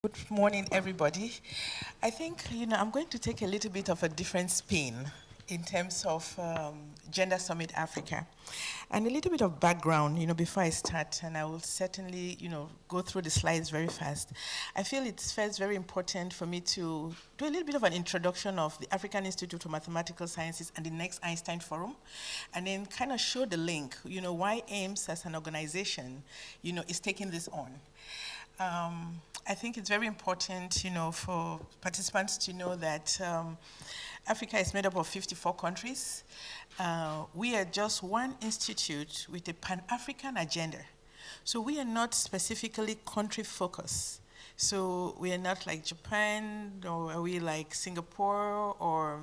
Good morning, everybody. I think, I'm going to take a little bit of a different spin in terms of Gender Summit Africa. And a little bit of background, before I start, and I will certainly, go through the slides very fast. I feel it's first very important for me to do a little bit of an introduction of the African Institute for Mathematical Sciences and the next Einstein Forum, and then kind of show the link, why AIMS as an organization, is taking this on. I think it's very important, for participants to know that Africa is made up of 54 countries. We are just one institute with a Pan-African agenda. So we are not specifically country-focused. So we are not like Japan, or are we like Singapore, or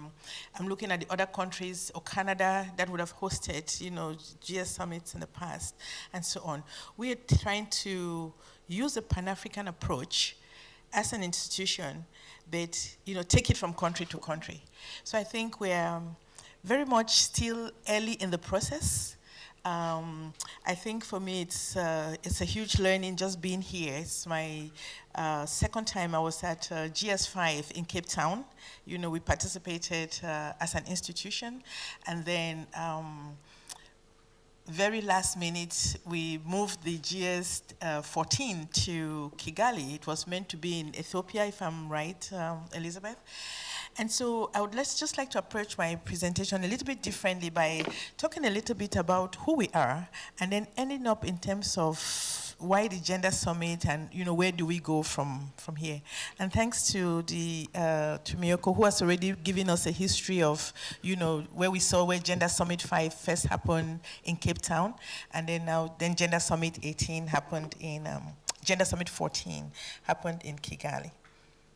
I'm looking at the other countries, or Canada, that would have hosted, GS summits in the past, and so on. We are trying to use a Pan-African approach as an institution, but take it from country to country. So I think we're very much still early in the process. I think for me it's a huge learning just being here. It's my second time I was at GS5 in Cape Town. We participated as an institution, and then very last minute, we moved the GS14 to Kigali. It was meant to be in Ethiopia, if I'm right, Elizabeth. And so I would just like to approach my presentation a little bit differently by talking a little bit about who we are, and then ending up in terms of why the Gender Summit, and where do we go from here. And thanks to to Miyoko, who has already given us a history of where Gender Summit 5 first happened in Cape Town, and then Gender Summit 18 happened in Gender Summit 14 happened in Kigali.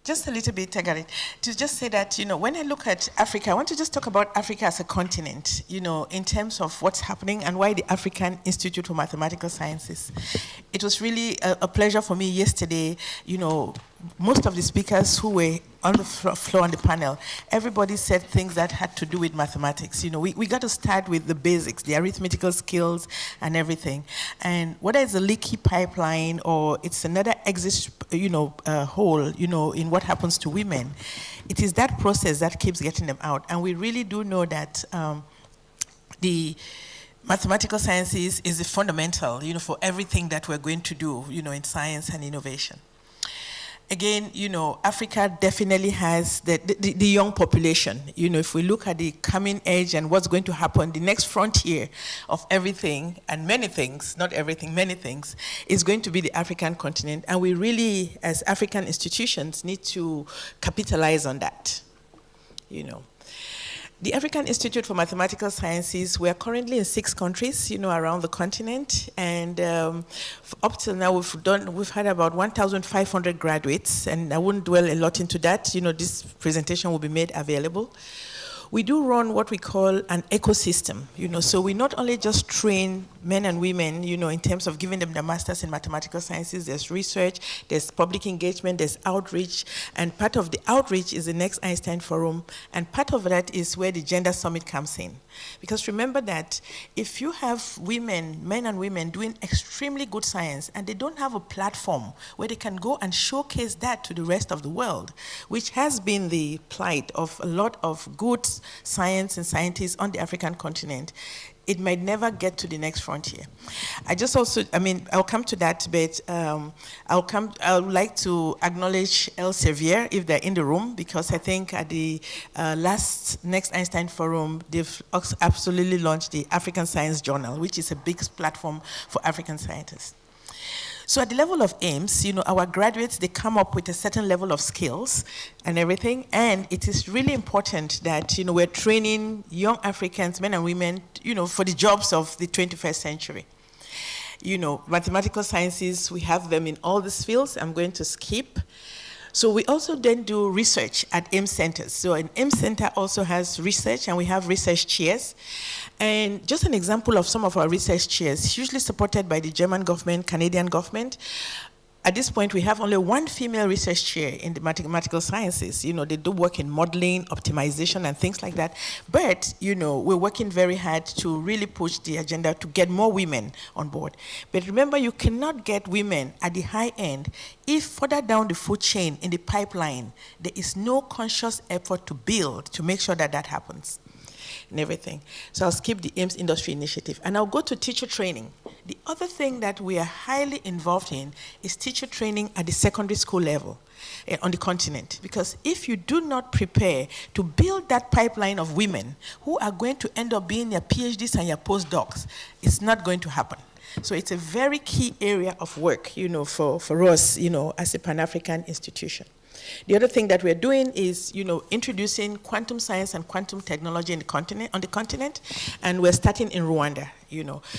Just a little bit, I got it. To just say that, when I look at Africa, I want to just talk about Africa as a continent, in terms of what's happening and why the African Institute for Mathematical Sciences. It was really a pleasure for me yesterday, most of the speakers who were on the floor on the panel, everybody said things that had to do with mathematics. We got to start with the basics, the arithmetical skills and everything. And whether it's a leaky pipeline or it's another exit, hole, in what happens to women, it is that process that keeps getting them out. And we really do know that the mathematical sciences is the fundamental, for everything that we're going to do, in science and innovation. Again, Africa definitely has the young population. If we look at the coming age and what's going to happen, the next frontier of everything, and many things, not everything, many things, is going to be the African continent. And we really, as African institutions, need to capitalize on that, The African Institute for Mathematical Sciences, we are currently in 6 countries, around the continent, and up till now we've had about 1,500 graduates, and I wouldn't dwell a lot into that. This presentation will be made available. We do run what we call an ecosystem, so we not only just train men and women, in terms of giving them the masters in mathematical sciences. There's research, there's public engagement, there's outreach, and part of the outreach is the next Einstein Forum, and part of that is where the Gender Summit comes in. Because remember that if you have men and women doing extremely good science, and they don't have a platform where they can go and showcase that to the rest of the world, which has been the plight of a lot of good science and scientists on the African continent, it might never get to the next frontier. I'll come to that, but I would like to acknowledge Elsevier if they're in the room, because I think at the next Einstein Forum, they've absolutely launched the African Science Journal, which is a big platform for African scientists. So at the level of AIMS, our graduates, they come up with a certain level of skills and everything, and it is really important that, we're training young Africans, men and women, for the jobs of the 21st century. Mathematical sciences, we have them in all these fields. I'm going to skip. So we also then do research at AIMS centers. So an AIMS center also has research, and we have research chairs. And just an example of some of our research chairs, hugely supported by the German government, Canadian government. at this point, we have only one female research chair in the mathematical sciences. They do work in modeling, optimization, and things like that. But, we're working very hard to really push the agenda to get more women on board. But remember, you cannot get women at the high end if further down the food chain in the pipeline, there is no conscious effort to build to make sure that that happens and everything. So I'll skip the AIMS industry initiative. And I'll go to teacher training. The other thing that we are highly involved in is teacher training at the secondary school level on the continent. Because if you do not prepare to build that pipeline of women who are going to end up being your PhDs and your postdocs, it's not going to happen. So it's a very key area of work, for us, as a Pan-African institution. The other thing that we're doing is, introducing quantum science and quantum technology on the continent, and we're starting in Rwanda,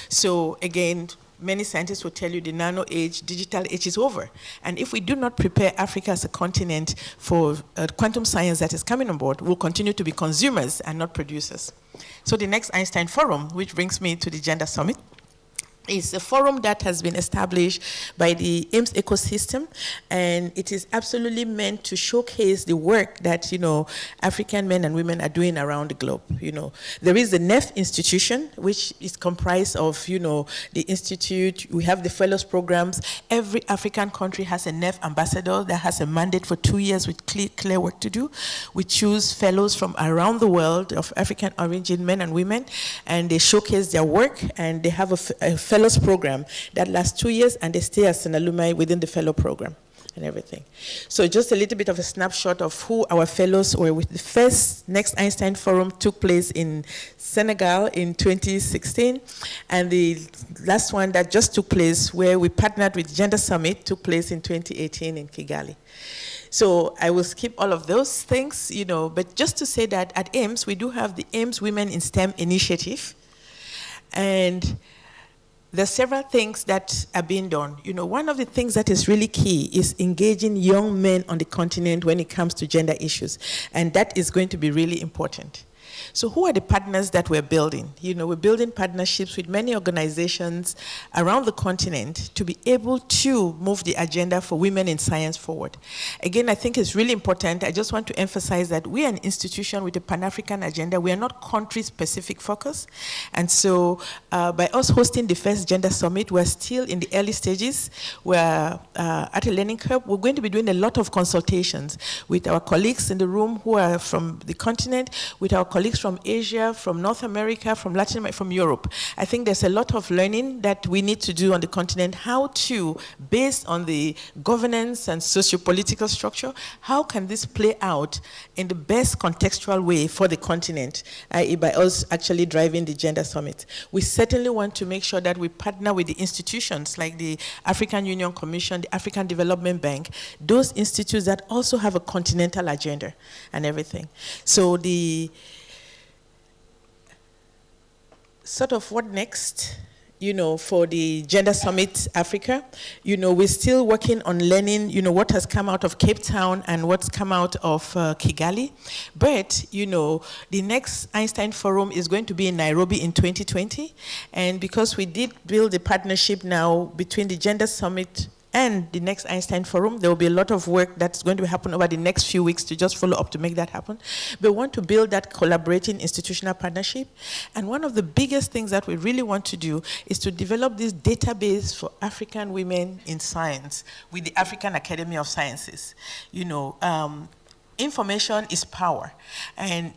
So again, many scientists will tell you the nano age, digital age is over. And if we do not prepare Africa as a continent for quantum science that is coming on board, we'll continue to be consumers and not producers. So the next Einstein Forum, which brings me to the Gender Summit, is a forum that has been established by the AIMS ecosystem, and it is absolutely meant to showcase the work that, African men and women are doing around the globe. There is the NEF institution, which is comprised of, the institute. We have the fellows programs. Every African country has a NEF ambassador that has a mandate for 2 years with clear work to do. We choose fellows from around the world of African origin, men and women, and they showcase their work, and they have a fellows program that lasts 2 years, and they stay as an alumni within the fellow program and everything. So just a little bit of a snapshot of who our fellows were. With the first Next Einstein Forum took place in Senegal in 2016, and the last one that just took place, where we partnered with Gender Summit, took place in 2018 in Kigali. So I will skip all of those things, but just to say that at AIMS, we do have the AIMS Women in STEM initiative, and there are several things that are being done. One of the things that is really key is engaging young men on the continent when it comes to gender issues, and that is going to be really important. So who are the partners that we're building? We're building partnerships with many organizations around the continent to be able to move the agenda for women in science forward. Again, I think it's really important. I just want to emphasize that we are an institution with a Pan-African agenda. We are not country-specific focus. And so by us hosting the first Gender Summit, we're still in the early stages. We're at a learning curve. We're going to be doing a lot of consultations with our colleagues in the room who are from the continent, with our colleagues from Asia, from North America, from Latin America, from Europe. I think there's a lot of learning that we need to do on the continent, how to, based on the governance and socio-political structure, how can this play out in the best contextual way for the continent, i.e. by us actually driving the Gender Summit. We certainly want to make sure that we partner with the institutions like the African Union Commission, the African Development Bank, those institutes that also have a continental agenda and everything. So the sort of what next, for the Gender Summit Africa, we're still working on learning, what has come out of Cape Town and what's come out of Kigali. But, the next Einstein Forum is going to be in Nairobi in 2020. And because we did build a partnership now between the Gender Summit and the next Einstein Forum, there will be a lot of work that's going to happen over the next few weeks to just follow up to make that happen. We want to build that collaborating institutional partnership. And one of the biggest things that we really want to do is to develop this database for African women in science with the African Academy of Sciences. Information is power. And,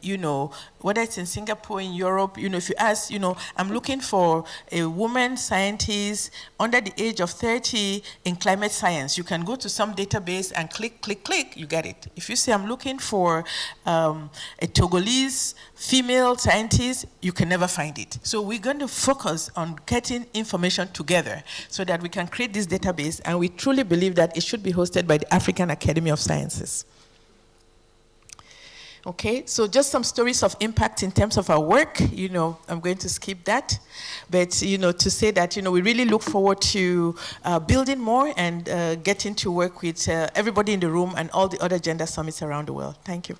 whether it's in Singapore, in Europe, if you ask, I'm looking for a woman scientist under the age of 30 in climate science, you can go to some database and click, you get it. If you say I'm looking for a Togolese female scientist, you can never find it. So we're going to focus on getting information together so that we can create this database, and we truly believe that it should be hosted by the African Academy of Sciences. Okay, so just some stories of impact in terms of our work. I'm going to skip that. But, to say that, we really look forward to building more and getting to work with everybody in the room and all the other gender summits around the world. Thank you.